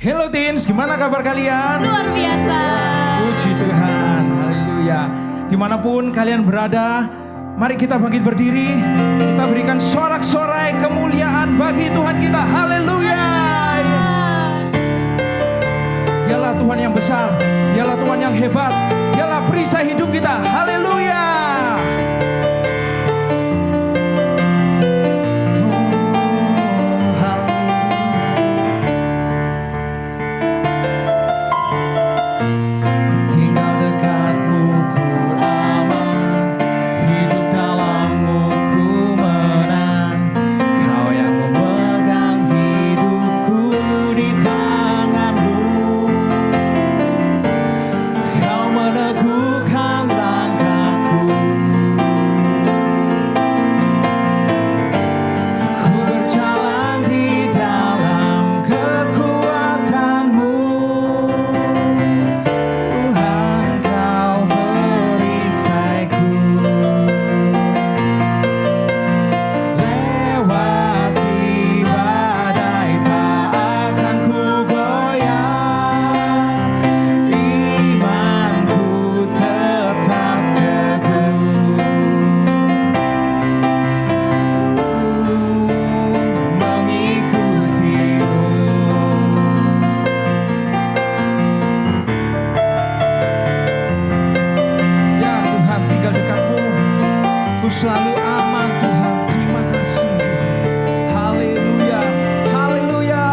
Hello teens, gimana kabar kalian? Luar biasa. Puji Tuhan, haleluya. Dimanapun kalian berada, mari kita bangkit berdiri. Kita berikan sorak-sorai kemuliaan bagi Tuhan kita, haleluya. Dialah Tuhan yang besar, dialah Tuhan yang hebat, dialah perisai hidup kita, haleluya. Selalu aman Tuhan, terima kasih Tuhan. Haleluya, haleluya.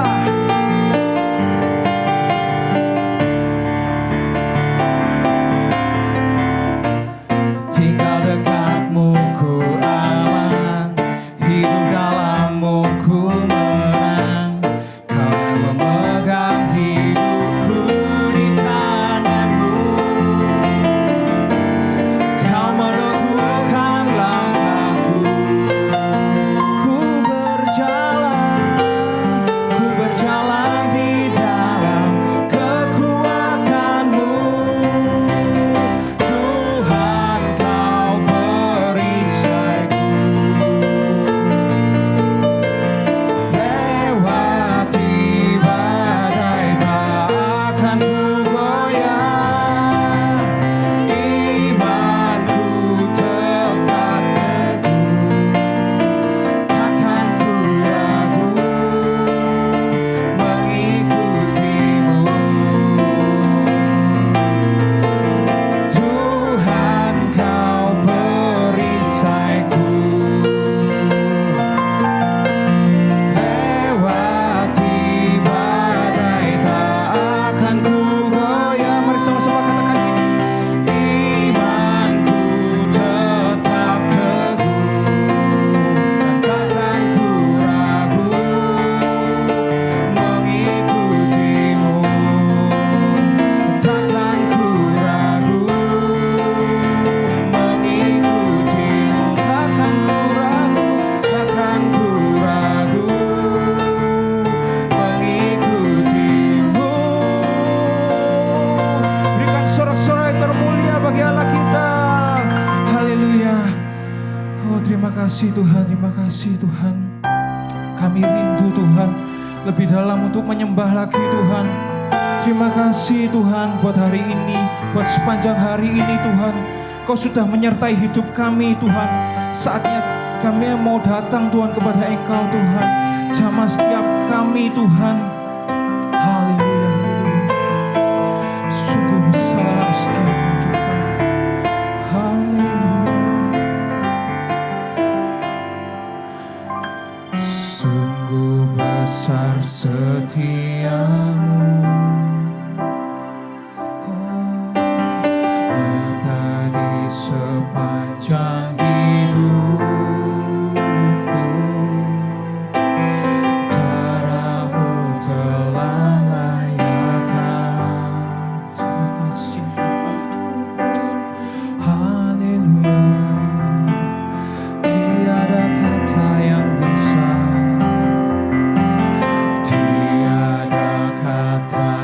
Tinggal dekatmu ku aman, hidup dalammu ku menang. Kau yang memegang hidupku di tanganmu. Kau meneguhkan langkahku. Ku berjalan di dalam kekuatanmu. Tuhan kau perisaiku. Lewati badai tak akan ku goyah. Imanku tetap teguh, takkan ku ragu mengikutimu. Tuhan kau perisaiku. Lewati badai tak akan ku goyah. Mari sama-sama katakan ini. Imanku tetap teguh, dan takkan ku ragu mengikutimu. Takkan ku ragu mengikutimu. Takkan ku ragu mengikutimu. Berikan sorak-sorai termulia bagi Allah kita. Haleluya. Oh, terima kasih Tuhan, terima kasih Tuhan. Kami rindu Tuhan lebih dalam untuk menyembah lagi Tuhan. Terima kasih Tuhan buat hari ini, buat sepanjang hari ini Tuhan. Kau sudah menyertai hidup kami Tuhan. Saatnya kami mau datang Tuhan kepada Engkau Tuhan. Jamah setiap kami Tuhan. Haleluya, haleluya. Sungguh besar setiap-Mu Tuhan. Haleluya. Sungguh besar setiamu. Nyata di sepanjang hidupku. Darah-Mu telah layakan. Terima kasih. Haleluya. Tiada kata yang bisa, tiada kata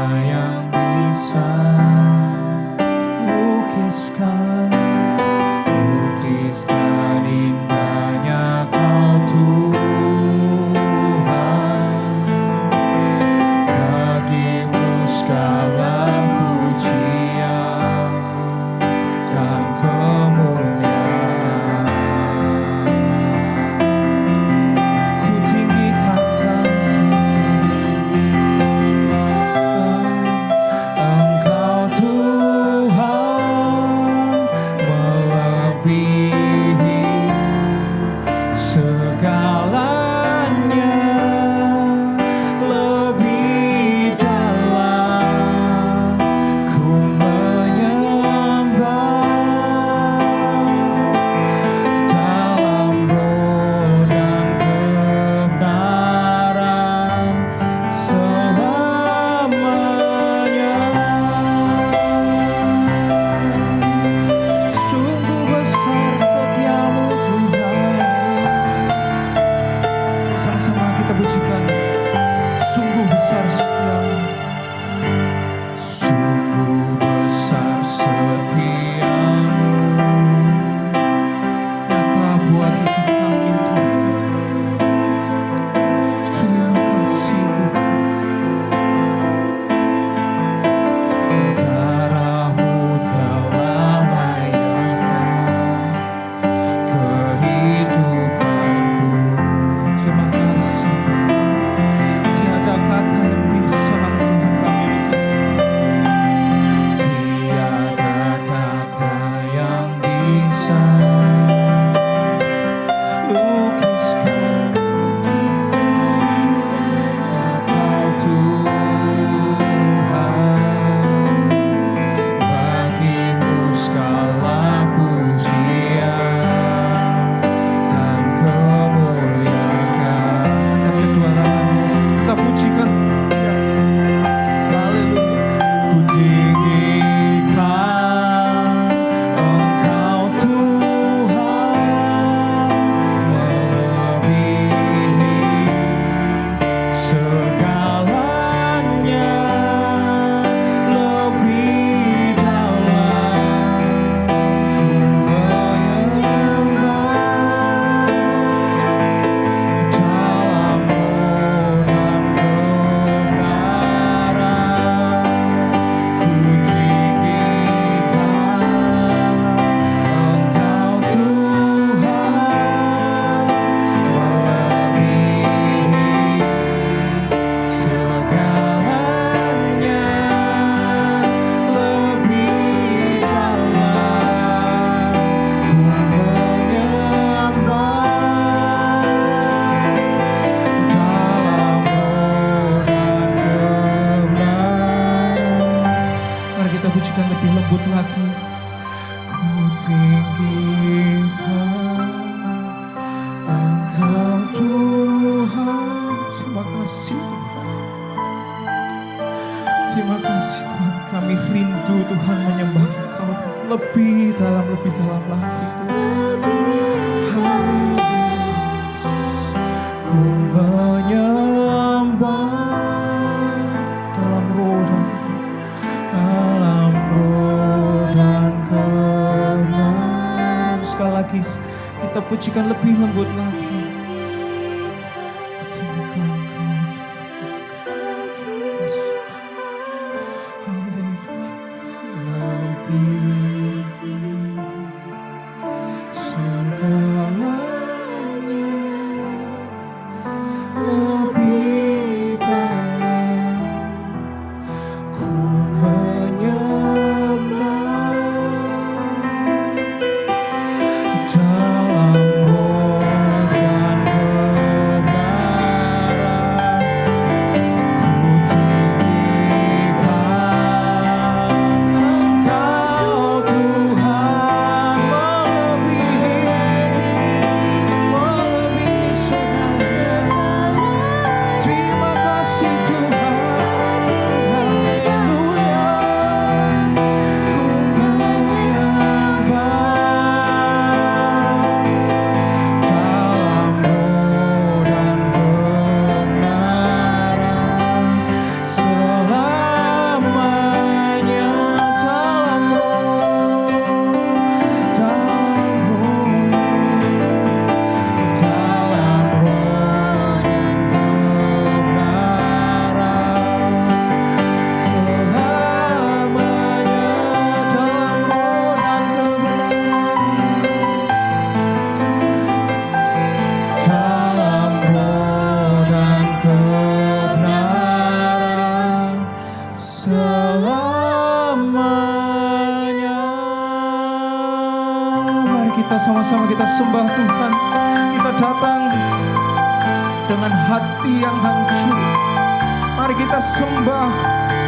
sama-sama kita pujikan. Sungguh besar setiamu, sungguh besar setiamu, nyata buat hidup kami Tuhan. Terima kasih Tuhan. Darah-Mu telah menyertai kehidupanku. Terima kasih Tuhan. Tiada kata yang bisa Tuhan kami lukiskan. Tiada kata yang bisa lukiskan Engkau Tuhan. Bagimu segala pujian dan kemuliaan. Angkat kedua tanganmu, kita pujikan. Haleluya. Ku tinggikan Engkau Tuhan, melebihi segalanya, lebih dalam ku menyembah. Dalam roh dan kebenaran ku tinggikan Engkau Tuhan, melebihi segalanya, lebih dalam ku menyembah. Dalam roh dan kebenaran. Mari kita pujikan lebih lembut lagi. Ku tinggikan Engkau Tuhan. Terima kasih Tuhan. Terima kasih Tuhan. Kami rindu Tuhan menyembah Engkau lebih dalam lagi Tuhan. Haleluya. Ku menyembah dalam roh dan kebenaran. Sekali lagi kita pujikan lebih lembut lagi. Tinggikan Engkau Yesus. Haleluya. Melebihi segalanya, lebih dalam ku menyembah. Dalam roh dan kebenaran ku tinggikan Engkau Tuhan, melebihi segalanya. Terima kasih Tuhan. Haleluya. Ku menyembah. Dalam roh dan kebenaran selamanya. Dalam roh dan kebenaran selamanya. Dalam roh dan kebenaran. Dalam roh dan kebenaran selamanya. Mari kita sama-sama kita sembah Tuhan. Kita datang dengan hati yang hancur. Mari kita sembah,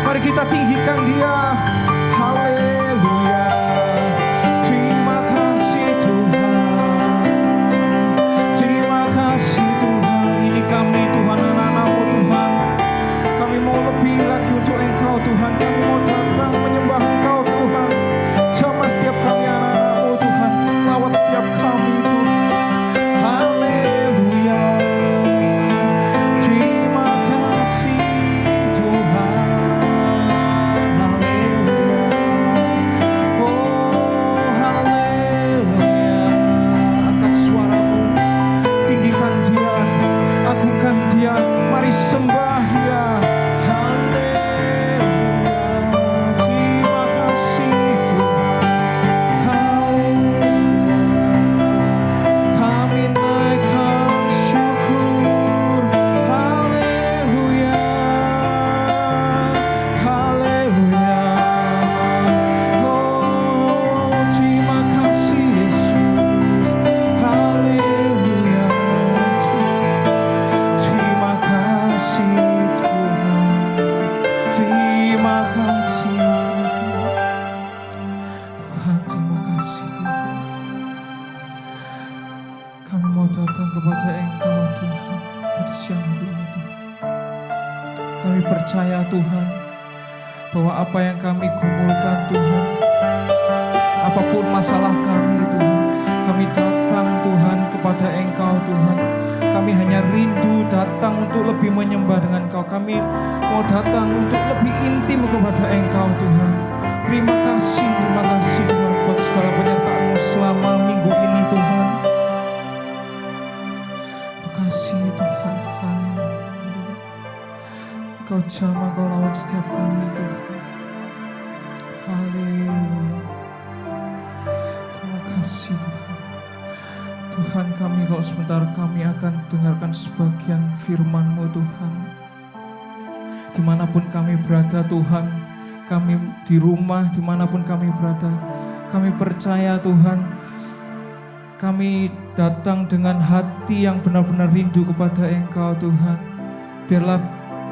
mari kita tinggikan Dia. Haleluya. Terima kasih Tuhan. Terima kasih Tuhan. Ini kami Tuhan, anak-anak-Mu Tuhan. Kami mau lebih lagi untuk Engkau Tuhan. Kami mau datang menyembah Engkau Tuhan. Jamah setiap kami anak-anak-Mu Tuhan. Lawat setiap kami Tuhan. Haleluya. Kami percaya Tuhan, bahwa apa yang kami gumulkan Tuhan, apapun masalah kami Tuhan, kami datang Tuhan kepada Engkau Tuhan. Kami hanya rindu datang untuk lebih menyembah dengan Engkau. Kami mau datang untuk lebih intim kepada Engkau Tuhan. Terima kasih Tuhan buat segala penyertaan-Mu selama minggu ini Tuhan. Terima kasih Tuhan. Haleluya. Engkau jamah, Engkau lawat setiap kami Tuhan. Haleluya. Terima kasih Tuhan. Tuhan, kami kalau sebentar kami akan dengarkan sebagian firman-Mu Tuhan. Dimanapun kami berada Tuhan, kami di rumah, dimanapun kami berada, kami percaya Tuhan, kami datang dengan hati yang benar-benar rindu kepada Engkau Tuhan. Biarlah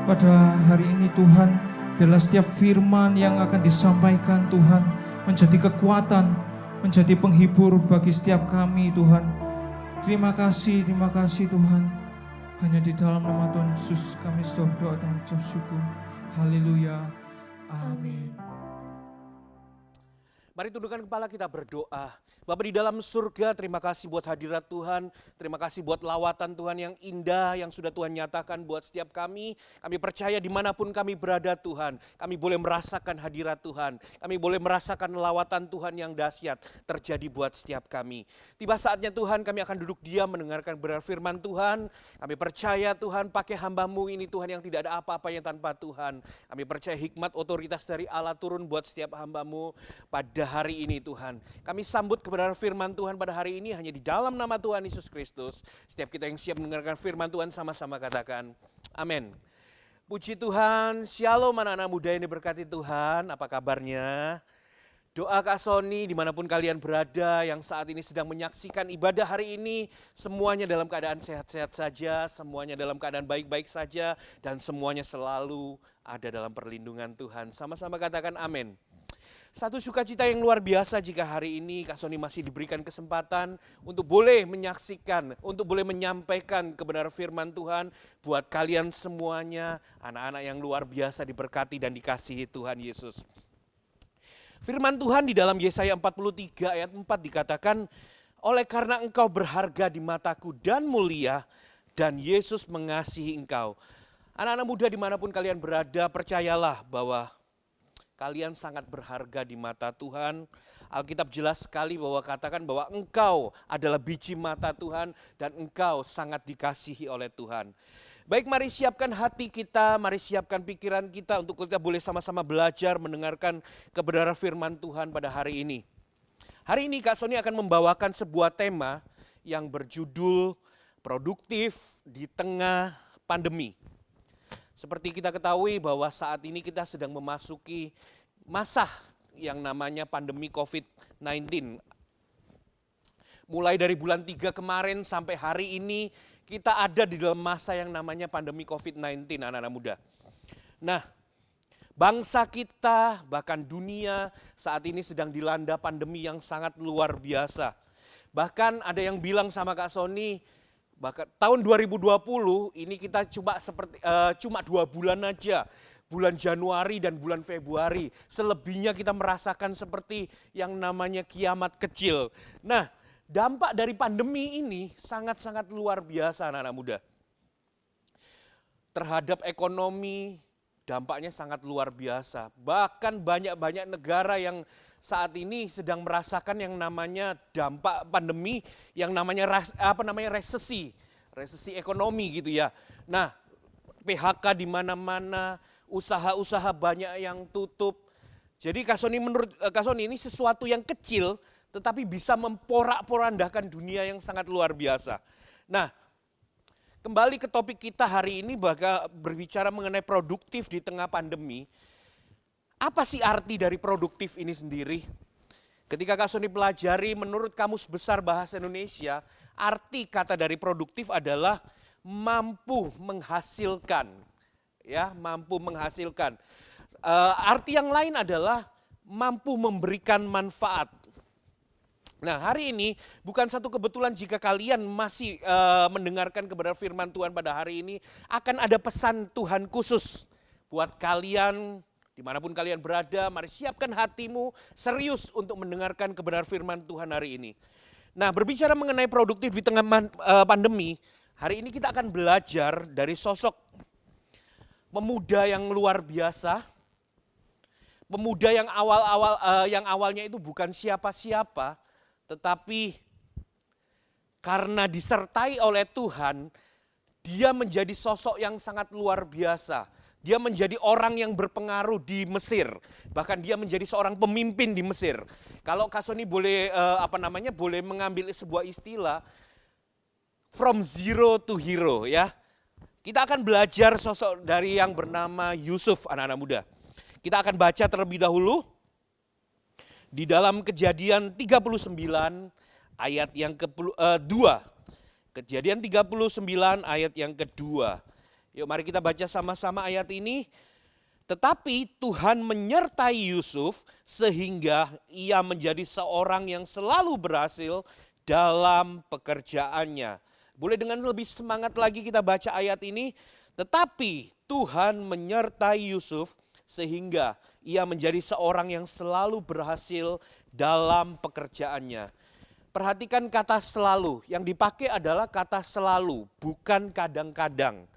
pada hari ini Tuhan, biarlah setiap firman yang akan disampaikan Tuhan menjadi kekuatan, menjadi penghibur bagi setiap kami Tuhan. Terima kasih Tuhan. Hanya di dalam nama Tuhan Yesus kami sudah berdoa dan ucap syukur. Haleluya. Amin. Mari tundukkan kepala kita berdoa. Bapa di dalam surga, terima kasih buat hadirat Tuhan. Terima kasih buat lawatan Tuhan yang indah yang sudah Tuhan nyatakan buat setiap kami. Kami percaya dimanapun kami berada Tuhan, kami boleh merasakan hadirat Tuhan. Kami boleh merasakan lawatan Tuhan yang dahsyat terjadi buat setiap kami. Tiba saatnya Tuhan kami akan duduk diam mendengarkan benar firman Tuhan. Kami percaya Tuhan pakai hamba-Mu ini Tuhan yang tidak ada apa-apanya tanpa Tuhan. Kami percaya hikmat otoritas dari Allah turun buat setiap hamba-Mu pada hari ini Tuhan. Kami sambut kebenaran firman Tuhan pada hari ini hanya di dalam nama Tuhan Yesus Kristus. Setiap kita yang siap mendengarkan firman Tuhan sama-sama katakan amin. Puji Tuhan, shalom anak-anak muda yang diberkati Tuhan. Apa kabarnya? Doa Kak Sony dimanapun kalian berada yang saat ini sedang menyaksikan ibadah hari ini. Semuanya dalam keadaan sehat-sehat saja, semuanya dalam keadaan baik-baik saja. Dan semuanya selalu ada dalam perlindungan Tuhan. Sama-sama katakan amin. Satu sukacita yang luar biasa jika hari ini Kak Sony masih diberikan kesempatan untuk boleh menyaksikan, untuk boleh menyampaikan kebenaran firman Tuhan buat kalian semuanya, anak-anak yang luar biasa diberkati dan dikasihi Tuhan Yesus. Firman Tuhan di dalam Yesaya 43 ayat 4 dikatakan, oleh karena engkau berharga di mataku dan mulia, dan Yesus mengasihi engkau. Anak-anak muda dimanapun kalian berada, percayalah bahwa kalian sangat berharga di mata Tuhan. Alkitab jelas sekali bahwa katakan bahwa engkau adalah biji mata Tuhan dan engkau sangat dikasihi oleh Tuhan. Baik, mari siapkan hati kita, mari siapkan pikiran kita untuk kita boleh sama-sama belajar mendengarkan kebenaran firman Tuhan pada hari ini. Hari ini Kak Sony akan membawakan sebuah tema yang berjudul produktif di tengah pandemi. Seperti kita ketahui bahwa saat ini kita sedang memasuki masa yang namanya pandemi COVID-19. Mulai dari bulan 3 kemarin sampai hari ini kita ada di dalam masa yang namanya pandemi COVID-19 anak-anak muda. Nah, bangsa kita bahkan dunia saat ini sedang dilanda pandemi yang sangat luar biasa. Bahkan ada yang bilang sama Kak Sony, bahkan tahun 2020 ini kita cuma 2 bulan aja, bulan Januari dan bulan Februari. Selebihnya kita merasakan seperti yang namanya kiamat kecil. Nah, dampak dari pandemi ini sangat-sangat luar biasa anak-anak muda. Terhadap ekonomi, dampaknya sangat luar biasa. Bahkan banyak-banyak negara yang saat ini sedang merasakan yang namanya dampak pandemi, yang namanya resesi ekonomi gitu ya. Nah, PHK di mana-mana, usaha-usaha banyak yang tutup. Jadi menurut Kak Sony ini sesuatu yang kecil tetapi bisa memporak-porandakan dunia yang sangat luar biasa. Nah, kembali ke topik kita hari ini berbicara mengenai produktif di tengah pandemi. Apa sih arti dari produktif ini sendiri? Ketika Kak Sony pelajari menurut Kamus Besar Bahasa Indonesia, arti kata dari produktif adalah mampu menghasilkan. Ya, mampu menghasilkan. Arti yang lain adalah mampu memberikan manfaat. Nah, hari ini bukan satu kebetulan jika kalian masih mendengarkan kebenaran firman Tuhan pada hari ini, akan ada pesan Tuhan khusus Buat kalian, dimanapun kalian berada, mari siapkan hatimu serius untuk mendengarkan kebenaran firman Tuhan hari ini. Nah, berbicara mengenai produktif di tengah pandemi, hari ini kita akan belajar dari sosok pemuda yang luar biasa. Pemuda yang awalnya itu bukan siapa-siapa, tetapi karena disertai oleh Tuhan, dia menjadi sosok yang sangat luar biasa. Dia menjadi orang yang berpengaruh di Mesir. Bahkan dia menjadi seorang pemimpin di Mesir. Kalau Kak Sony boleh boleh mengambil sebuah istilah from zero to hero ya. Kita akan belajar sosok dari yang bernama Yusuf, anak-anak muda. Kita akan baca terlebih dahulu di dalam Kejadian 39 ayat yang kedua. Kejadian 39 ayat yang kedua. Yuk mari kita baca sama-sama ayat ini. Tetapi Tuhan menyertai Yusuf sehingga ia menjadi seorang yang selalu berhasil dalam pekerjaannya. Boleh dengan lebih semangat lagi kita baca ayat ini. Tetapi Tuhan menyertai Yusuf sehingga ia menjadi seorang yang selalu berhasil dalam pekerjaannya. Perhatikan kata selalu, yang dipakai adalah kata selalu, bukan kadang-kadang.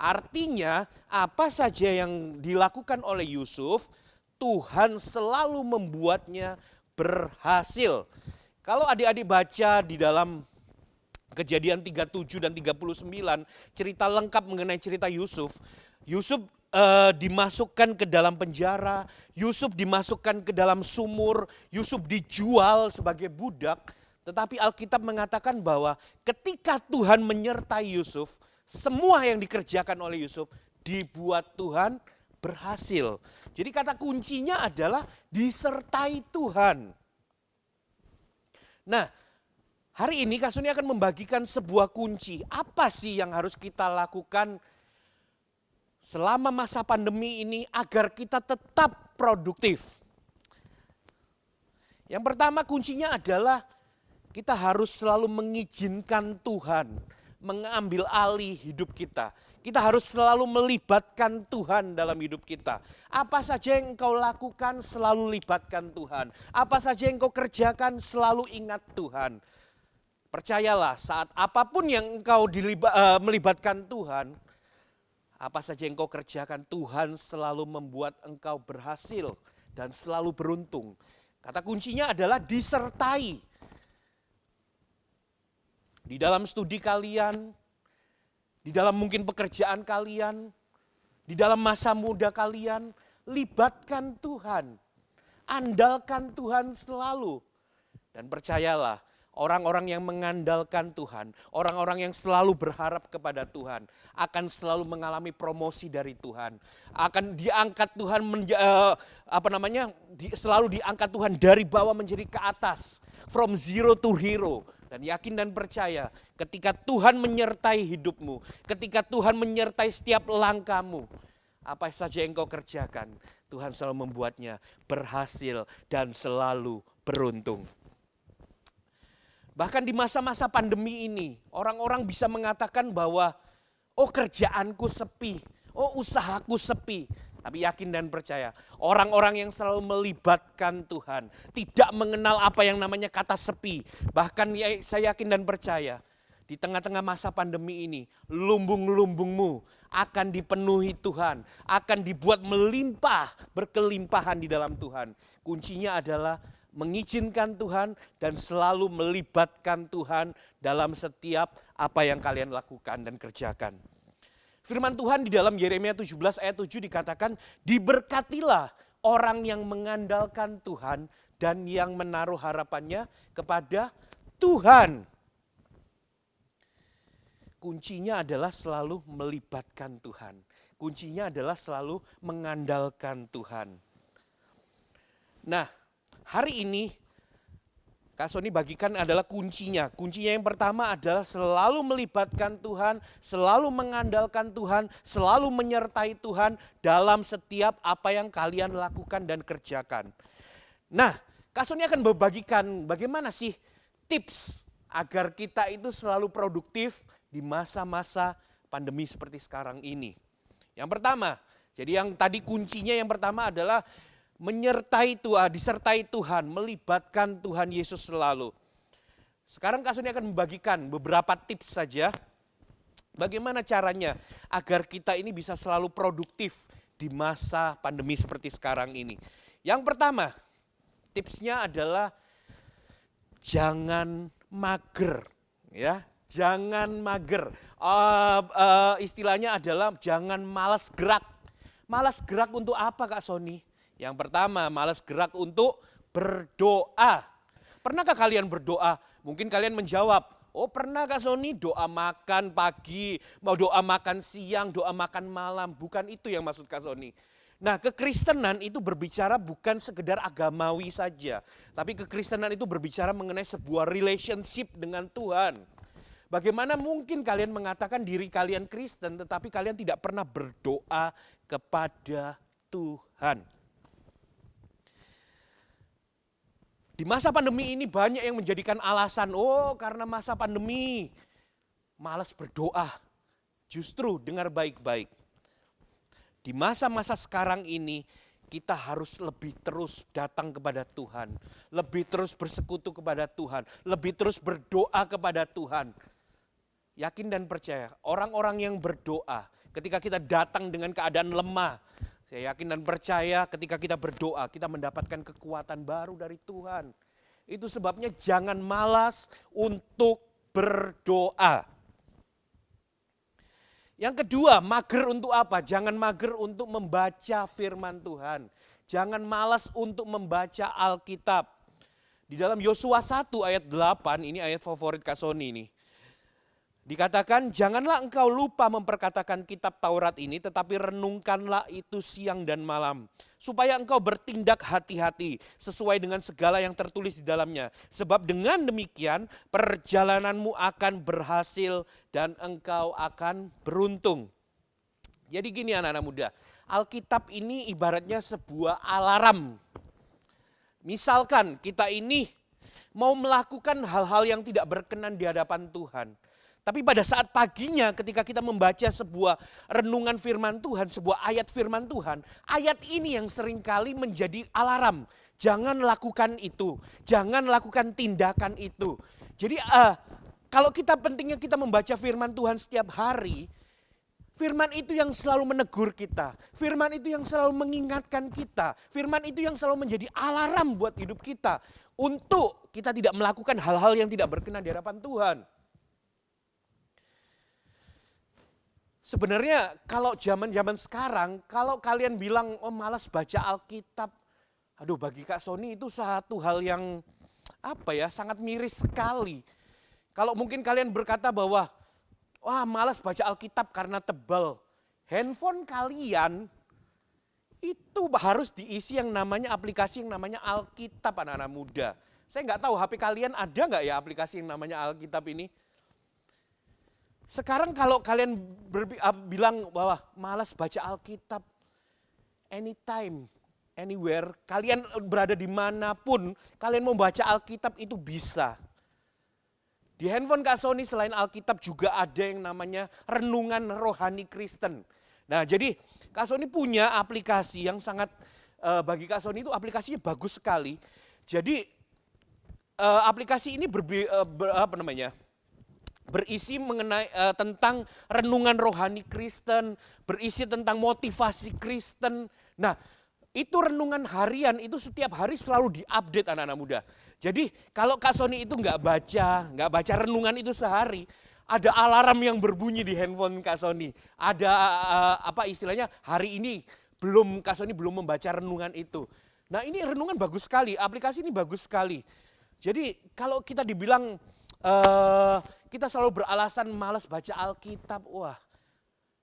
Artinya apa saja yang dilakukan oleh Yusuf, Tuhan selalu membuatnya berhasil. Kalau adik-adik baca di dalam Kejadian 37 dan 39, cerita lengkap mengenai cerita Yusuf. Yusuf dimasukkan ke dalam penjara, Yusuf dimasukkan ke dalam sumur, Yusuf dijual sebagai budak. Tetapi Alkitab mengatakan bahwa ketika Tuhan menyertai Yusuf, semua yang dikerjakan oleh Yusuf dibuat Tuhan berhasil. Jadi kata kuncinya adalah disertai Tuhan. Nah, hari ini Kak Sony akan membagikan sebuah kunci. Apa sih yang harus kita lakukan selama masa pandemi ini agar kita tetap produktif? Yang pertama kuncinya adalah kita harus selalu mengizinkan Tuhan mengambil alih hidup kita. Kita harus selalu melibatkan Tuhan dalam hidup kita. Apa saja yang engkau lakukan selalu libatkan Tuhan. Apa saja yang engkau kerjakan selalu ingat Tuhan. Percayalah saat apapun yang engkau melibatkan Tuhan, apa saja yang engkau kerjakan Tuhan selalu membuat engkau berhasil dan selalu beruntung. Kata kuncinya adalah disertai. Di dalam studi kalian, di dalam mungkin pekerjaan kalian, di dalam masa muda kalian, libatkan Tuhan. Andalkan Tuhan selalu. Dan percayalah, orang-orang yang mengandalkan Tuhan, orang-orang yang selalu berharap kepada Tuhan, akan selalu mengalami promosi dari Tuhan. Akan diangkat Tuhan, selalu diangkat Tuhan dari bawah menjadi ke atas. From zero to hero. Dan yakin dan percaya ketika Tuhan menyertai hidupmu, ketika Tuhan menyertai setiap langkahmu, apa saja yang kau kerjakan, Tuhan selalu membuatnya berhasil dan selalu beruntung. Bahkan di masa-masa pandemi ini, orang-orang bisa mengatakan bahwa, oh kerjaanku sepi, oh usahaku sepi. Tapi yakin dan percaya, orang-orang yang selalu melibatkan Tuhan, tidak mengenal apa yang namanya kata sepi. Bahkan saya yakin dan percaya, di tengah-tengah masa pandemi ini, lumbung-lumbungmu akan dipenuhi Tuhan, akan dibuat melimpah, berkelimpahan di dalam Tuhan. Kuncinya adalah mengizinkan Tuhan dan selalu melibatkan Tuhan dalam setiap apa yang kalian lakukan dan kerjakan. Firman Tuhan di dalam Yeremia 17 ayat 7 dikatakan, diberkatilah orang yang mengandalkan Tuhan dan yang menaruh harapannya kepada Tuhan. Kuncinya adalah selalu melibatkan Tuhan. Kuncinya adalah selalu mengandalkan Tuhan. Nah, hari ini Kak Sony bagikan adalah kuncinya. Kuncinya yang pertama adalah selalu melibatkan Tuhan, selalu mengandalkan Tuhan, selalu menyertai Tuhan dalam setiap apa yang kalian lakukan dan kerjakan. Nah, Kak Sony akan membagikan bagaimana sih tips agar kita itu selalu produktif di masa-masa pandemi seperti sekarang ini. Yang pertama, Jadi yang tadi kuncinya yang pertama adalah disertai Tuhan, melibatkan Tuhan Yesus selalu. Sekarang Kak Sony akan membagikan beberapa tips saja bagaimana caranya agar kita ini bisa selalu produktif di masa pandemi seperti sekarang ini. Yang pertama, tipsnya adalah jangan mager, ya, jangan mager. Istilahnya adalah jangan malas gerak. Malas gerak untuk apa Kak Sony? Yang pertama, malas gerak untuk berdoa. Pernahkah kalian berdoa? Mungkin kalian menjawab, oh pernah Kak Sony, doa makan pagi, mau doa makan siang, doa makan malam. Bukan itu yang maksud Kak Sony. Nah, kekristenan itu berbicara bukan sekedar agamawi saja. Tapi kekristenan itu berbicara mengenai sebuah relationship dengan Tuhan. Bagaimana mungkin kalian mengatakan diri kalian Kristen tetapi kalian tidak pernah berdoa kepada Tuhan? Di masa pandemi ini banyak yang menjadikan alasan, oh karena masa pandemi, malas berdoa. Justru dengar baik-baik. Di masa-masa sekarang ini kita harus lebih terus datang kepada Tuhan. Lebih terus bersekutu kepada Tuhan. Lebih terus berdoa kepada Tuhan. Yakin dan percaya, orang-orang yang berdoa ketika kita datang dengan keadaan lemah. Saya yakin dan percaya ketika kita berdoa kita mendapatkan kekuatan baru dari Tuhan. Itu sebabnya jangan malas untuk berdoa. Yang kedua, mager untuk apa? Jangan mager untuk membaca firman Tuhan. Jangan malas untuk membaca Alkitab. Di dalam Yosua 1 ayat 8, ini ayat favorit Kak Sony nih. Dikatakan, janganlah engkau lupa memperkatakan kitab Taurat ini, tetapi renungkanlah itu siang dan malam. Supaya engkau bertindak hati-hati sesuai dengan segala yang tertulis di dalamnya. Sebab dengan demikian perjalananmu akan berhasil dan engkau akan beruntung. Jadi gini anak-anak muda, Alkitab ini ibaratnya sebuah alarm. Misalkan kita ini mau melakukan hal-hal yang tidak berkenan di hadapan Tuhan. Tapi pada saat paginya ketika kita membaca sebuah renungan firman Tuhan, sebuah ayat firman Tuhan, ayat ini yang seringkali menjadi alarm. Jangan lakukan itu, jangan lakukan tindakan itu. Jadi kalau pentingnya kita membaca firman Tuhan setiap hari, firman itu yang selalu menegur kita, firman itu yang selalu mengingatkan kita, firman itu yang selalu menjadi alarm buat hidup kita. Untuk kita tidak melakukan hal-hal yang tidak berkenan di hadapan Tuhan. Sebenarnya kalau zaman-zaman sekarang, kalau kalian bilang, oh malas baca Alkitab. Aduh bagi Kak Sony itu satu hal yang sangat miris sekali. Kalau mungkin kalian berkata bahwa, wah malas baca Alkitab karena tebal. Handphone kalian itu harus diisi yang namanya aplikasi yang namanya Alkitab anak-anak muda. Saya nggak tahu HP kalian ada nggak ya aplikasi yang namanya Alkitab ini? Sekarang kalau kalian bilang bahwa malas baca Alkitab, anytime, anywhere, kalian berada dimanapun, kalian mau baca Alkitab itu bisa. Di handphone Kak Sony selain Alkitab juga ada yang namanya Renungan Rohani Kristen. Nah jadi Kak Sony punya aplikasi yang sangat, bagi Kak Sony itu aplikasinya bagus sekali. Jadi aplikasi ini berisi mengenai tentang renungan rohani Kristen, berisi tentang motivasi Kristen. Nah, itu renungan harian itu setiap hari selalu diupdate anak-anak muda. Jadi kalau Kak Sony itu nggak baca renungan itu sehari, ada alarm yang berbunyi di handphone Kak Sony. Ada istilahnya hari ini Kak Sony belum membaca renungan itu. Nah ini renungan bagus sekali, aplikasi ini bagus sekali. Jadi kalau kita dibilang kita selalu beralasan malas baca Alkitab, wah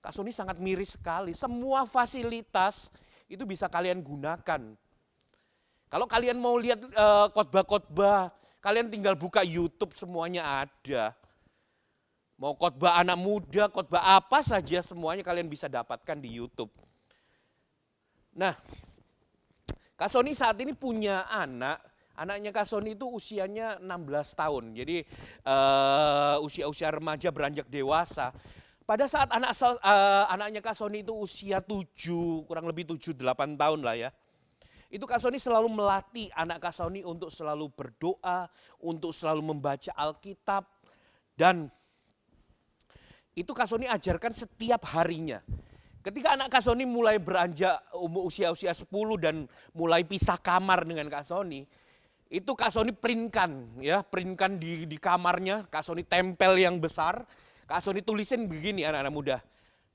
Kak Sony sangat miris sekali. Semua fasilitas itu bisa kalian gunakan. Kalau kalian mau lihat khotbah-khotbah, kalian tinggal buka YouTube semuanya ada. Mau khotbah anak muda, khotbah apa saja semuanya kalian bisa dapatkan di YouTube. Nah, Kak Sony saat ini punya anaknya Kak Sony itu usianya 16 tahun. Jadi usia-usia remaja beranjak dewasa. Pada saat anaknya Kak Sony itu usia 7, kurang lebih 7-8 tahun lah ya. Itu Kak Sony selalu melatih anak Kak Sony untuk selalu berdoa, untuk selalu membaca Alkitab. Dan itu Kak Sony ajarkan setiap harinya. Ketika anak Kak Sony mulai beranjak usia-usia 10 dan mulai pisah kamar dengan Kak Sony, itu Kak Sony printkan di kamarnya, Kak Sony tempel yang besar, Kak Sony tulisin begini anak-anak muda,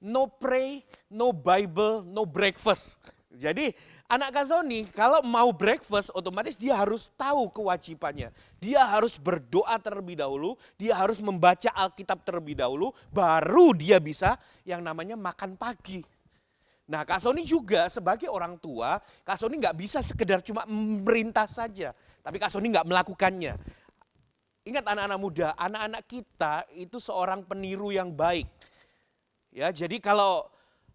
no pray, no Bible, no breakfast. Jadi anak Kak Sony kalau mau breakfast otomatis dia harus tahu kewajibannya. Dia harus berdoa terlebih dahulu, dia harus membaca Alkitab terlebih dahulu, baru dia bisa yang namanya makan pagi. Nah Kak Sony juga sebagai orang tua, Kak Sony nggak bisa sekedar cuma memerintah saja. Tapi Kak Sony nggak melakukannya. Ingat anak-anak muda, anak-anak kita itu seorang peniru yang baik. Ya, jadi kalau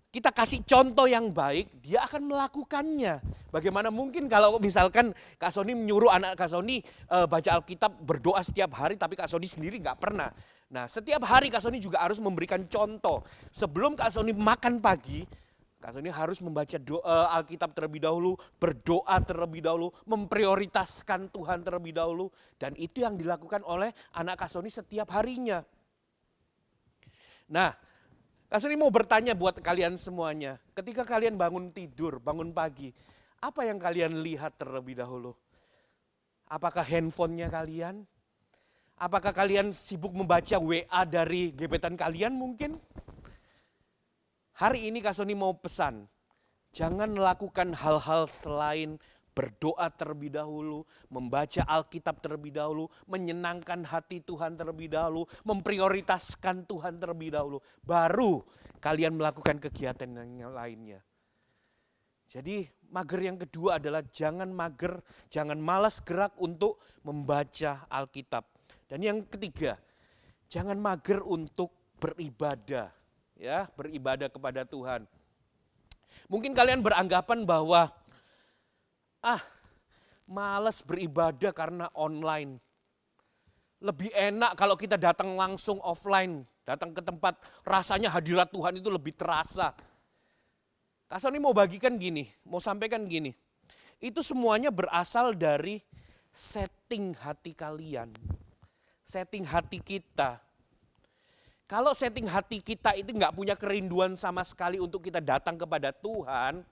kita kasih contoh yang baik, dia akan melakukannya. Bagaimana mungkin kalau misalkan Kak Sony menyuruh anak Kak Sony baca Alkitab, berdoa setiap hari, tapi Kak Sony sendiri nggak pernah. Nah setiap hari Kak Sony juga harus memberikan contoh. Sebelum Kak Sony makan pagi, Kak Sony harus membaca Alkitab terlebih dahulu, berdoa terlebih dahulu, memprioritaskan Tuhan terlebih dahulu. Dan itu yang dilakukan oleh anak Kak Sony setiap harinya. Nah, Kak Sony mau bertanya buat kalian semuanya. Ketika kalian bangun tidur, bangun pagi, apa yang kalian lihat terlebih dahulu? Apakah handphonenya kalian? Apakah kalian sibuk membaca WA dari gebetan kalian mungkin? Hari ini Kak Sony mau pesan, jangan lakukan hal-hal selain berdoa terlebih dahulu, membaca Alkitab terlebih dahulu, menyenangkan hati Tuhan terlebih dahulu, memprioritaskan Tuhan terlebih dahulu. Baru kalian melakukan kegiatan yang lainnya. Jadi mager yang kedua adalah jangan mager, jangan malas gerak untuk membaca Alkitab. Dan yang ketiga, jangan mager untuk beribadah. Ya, beribadah kepada Tuhan. Mungkin kalian beranggapan bahwa malas beribadah karena online. Lebih enak kalau kita datang langsung offline, datang ke tempat, rasanya hadirat Tuhan itu lebih terasa. Kak Sony mau bagikan gini, mau sampaikan gini. Itu semuanya berasal dari setting hati kalian. Setting hati kita. Kalau setting hati kita itu nggak punya kerinduan sama sekali untuk kita datang kepada Tuhan,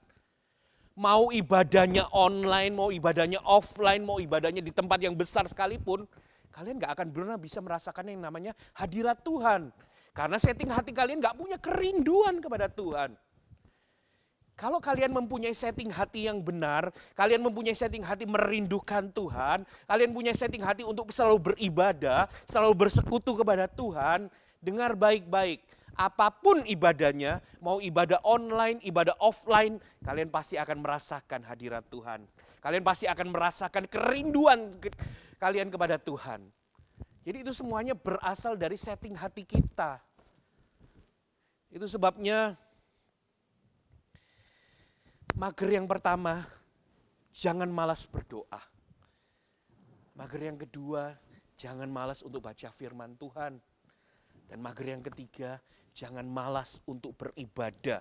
mau ibadahnya online, mau ibadahnya offline, mau ibadahnya di tempat yang besar sekalipun, kalian nggak akan benar bisa merasakan yang namanya hadirat Tuhan. Karena setting hati kalian nggak punya kerinduan kepada Tuhan. Kalau kalian mempunyai setting hati yang benar, kalian mempunyai setting hati merindukan Tuhan, kalian punya setting hati untuk selalu beribadah, selalu bersekutu kepada Tuhan, dengar baik-baik, apapun ibadahnya, mau ibadah online, ibadah offline, kalian pasti akan merasakan hadirat Tuhan. Kalian pasti akan merasakan kerinduan kalian kepada Tuhan. Jadi itu semuanya berasal dari setting hati kita. Itu sebabnya mager yang pertama, jangan malas berdoa. Mager yang kedua, jangan malas untuk baca firman Tuhan. Dan mager yang ketiga, jangan malas untuk beribadah.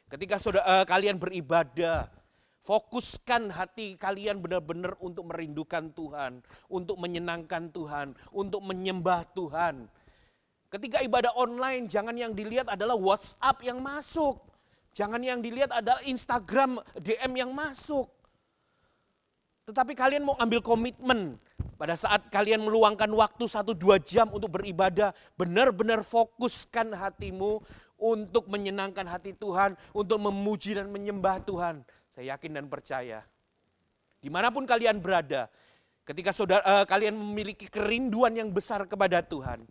Ketika kalian beribadah, fokuskan hati kalian benar-benar untuk merindukan Tuhan, untuk menyenangkan Tuhan, untuk menyembah Tuhan. Ketika ibadah online, jangan yang dilihat adalah WhatsApp yang masuk. Jangan yang dilihat adalah Instagram DM yang masuk. Tetapi kalian mau ambil komitmen pada saat kalian meluangkan waktu 1-2 jam untuk beribadah, benar-benar fokuskan hatimu untuk menyenangkan hati Tuhan, untuk memuji dan menyembah Tuhan. Saya yakin dan percaya, dimanapun kalian berada, ketika kalian memiliki kerinduan yang besar kepada Tuhan,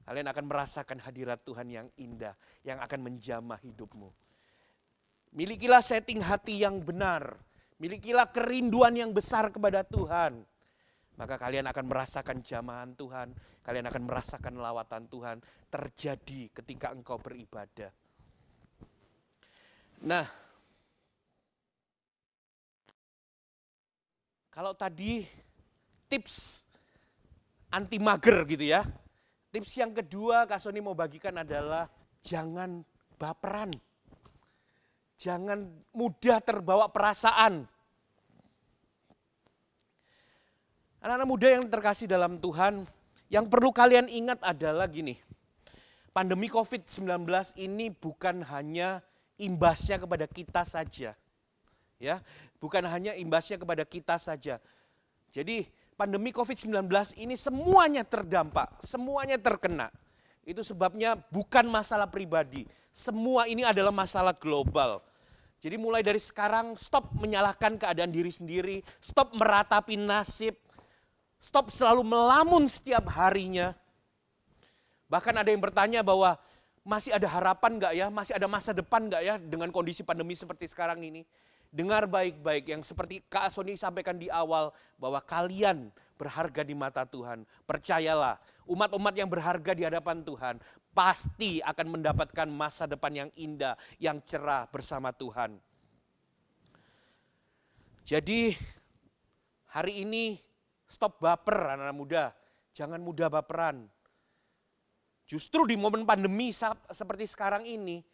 kalian akan merasakan hadirat Tuhan yang indah, yang akan menjamah hidupmu. Milikilah setting hati yang benar. Milikilah kerinduan yang besar kepada Tuhan. Maka kalian akan merasakan jamahan Tuhan. Kalian akan merasakan lawatan Tuhan terjadi ketika engkau beribadah. Nah, kalau tadi tips anti mager gitu ya. Tips yang kedua Kak Sony mau bagikan adalah jangan baperan. Jangan mudah terbawa perasaan. Anak-anak muda yang terkasih dalam Tuhan, yang perlu kalian ingat adalah gini. Pandemi COVID-19 ini bukan hanya imbasnya kepada kita saja. Ya, bukan hanya imbasnya kepada kita saja. Jadi pandemi COVID-19 ini semuanya terdampak, semuanya terkena. Itu sebabnya bukan masalah pribadi. Semua ini adalah masalah global. Jadi mulai dari sekarang stop menyalahkan keadaan diri sendiri, stop meratapi nasib, stop selalu melamun setiap harinya. Bahkan ada yang bertanya bahwa masih ada harapan enggak ya, masih ada masa depan enggak ya dengan kondisi pandemi seperti sekarang ini. Dengar baik-baik yang seperti Kak Sony sampaikan di awal bahwa kalian berharga di mata Tuhan. Percayalah, umat-umat yang berharga di hadapan Tuhan pasti akan mendapatkan masa depan yang indah, yang cerah bersama Tuhan. Jadi hari ini stop baper anak-anak muda, jangan mudah baperan. Justru di momen pandemi seperti sekarang ini,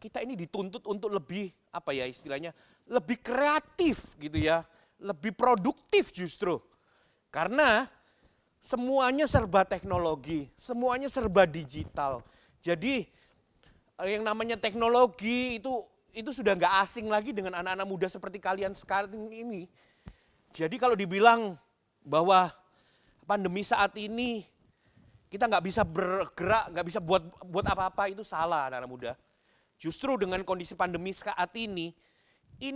kita ini dituntut untuk lebih, apa ya istilahnya, lebih kreatif gitu ya, lebih produktif justru. Karena semuanya serba teknologi, semuanya serba digital. Jadi yang namanya teknologi itu sudah nggak asing lagi dengan anak-anak muda seperti kalian sekarang ini. Jadi kalau dibilang bahwa pandemi saat ini kita nggak bisa bergerak, nggak bisa buat apa-apa, itu salah anak-anak muda. Justru dengan kondisi pandemi saat ini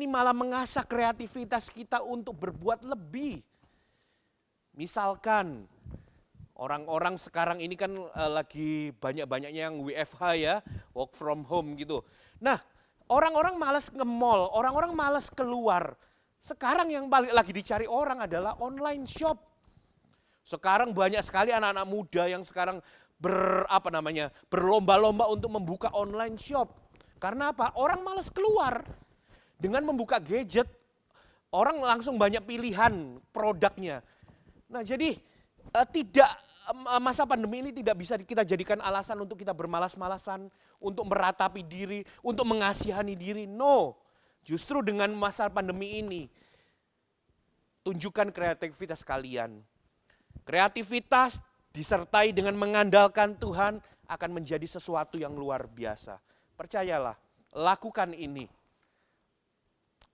malah mengasah kreativitas kita untuk berbuat lebih. Misalkan orang-orang sekarang ini kan lagi banyak-banyaknya yang WFH ya, work from home gitu. Nah, orang-orang malas nge-mall, orang-orang malas keluar. Sekarang yang lagi dicari orang adalah online shop. Sekarang banyak sekali anak-anak muda yang sekarang berlomba-lomba untuk membuka online shop. Karena apa? Orang malas keluar. Dengan membuka gadget, orang langsung banyak pilihan produknya. Nah jadi masa pandemi ini tidak bisa kita jadikan alasan untuk kita bermalas-malasan, untuk meratapi diri, untuk mengasihani diri. No, justru dengan masa pandemi ini, tunjukkan kreativitas kalian. Kreativitas disertai dengan mengandalkan Tuhan akan menjadi sesuatu yang luar biasa. Percayalah, lakukan ini.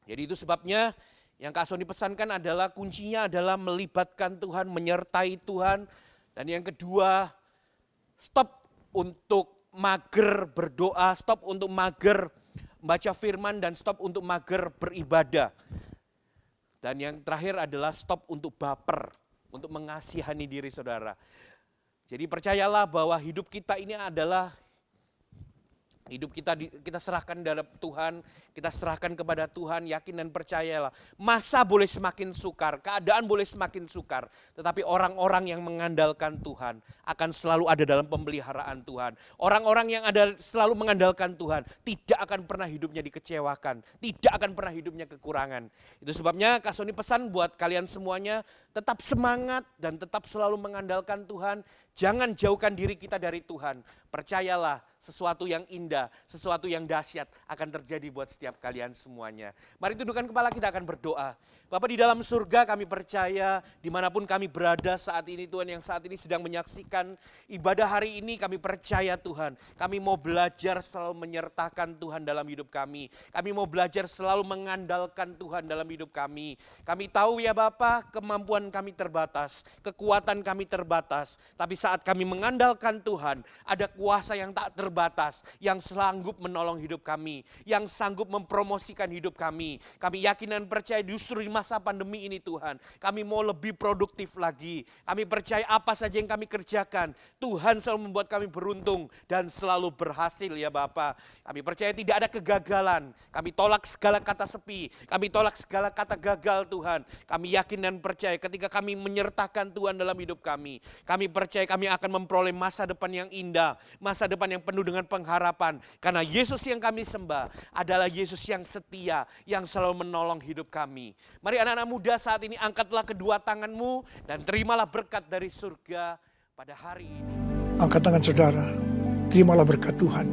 Jadi itu sebabnya yang Kak Sony pesankan adalah kuncinya adalah melibatkan Tuhan, menyertai Tuhan. Dan yang kedua, stop untuk mager berdoa, stop untuk mager membaca firman, dan stop untuk mager beribadah. Dan yang terakhir adalah stop untuk baper, untuk mengasihani diri saudara. Jadi percayalah bahwa hidup kita ini adalah hidup kita serahkan dalam Tuhan, kita serahkan kepada Tuhan, yakin dan percayalah. Masa boleh semakin sukar, keadaan boleh semakin sukar, tetapi orang-orang yang mengandalkan Tuhan akan selalu ada dalam pemeliharaan Tuhan. Orang-orang yang selalu mengandalkan Tuhan tidak akan pernah hidupnya dikecewakan, tidak akan pernah hidupnya kekurangan. Itu sebabnya Kak Sony pesan buat kalian semuanya, tetap semangat dan tetap selalu mengandalkan Tuhan. Jangan jauhkan diri kita dari Tuhan. Percayalah, sesuatu yang indah, sesuatu yang dahsyat akan terjadi buat setiap kalian semuanya. Mari tundukkan kepala, kita akan berdoa. Bapa di dalam surga, kami percaya dimanapun kami berada saat ini Tuhan, yang saat ini sedang menyaksikan ibadah hari ini, kami percaya Tuhan. Kami mau belajar selalu menyertakan Tuhan dalam hidup kami. Kami mau belajar selalu mengandalkan Tuhan dalam hidup kami. Kami tahu ya Bapa, kemampuan kami terbatas, kekuatan kami terbatas. Tapi saat kami mengandalkan Tuhan, ada kuasa yang tak terbatas, yang sanggup menolong hidup kami, yang sanggup mempromosikan hidup kami. Kami yakin dan percaya justru di masa pandemi ini Tuhan, kami mau lebih produktif lagi. Kami percaya apa saja yang kami kerjakan, Tuhan selalu membuat kami beruntung dan selalu berhasil ya Bapa. Kami percaya tidak ada kegagalan, kami tolak segala kata sepi, kami tolak segala kata gagal Tuhan. Kami yakin dan percaya ketika kami menyertakan Tuhan dalam hidup kami percaya kami akan memperoleh masa depan yang indah, masa depan yang penuh dengan pengharapan. Karena Yesus yang kami sembah adalah Yesus yang setia, yang selalu menolong hidup kami. Mari anak-anak muda saat ini angkatlah kedua tanganmu dan terimalah berkat dari surga pada hari ini. Angkat tangan saudara, terimalah berkat Tuhan.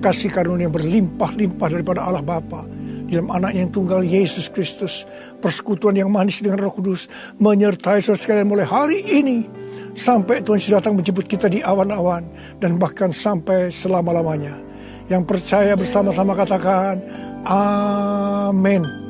Kasih karunia yang berlimpah-limpah daripada Allah Bapa di dalam anak yang tunggal Yesus Kristus. Persekutuan yang manis dengan Roh Kudus menyertai saudara sekalian mulai hari ini sampai Tuhan sudah datang menjemput kita di awan-awan dan bahkan sampai selama-lamanya. Yang percaya bersama-sama katakan amin.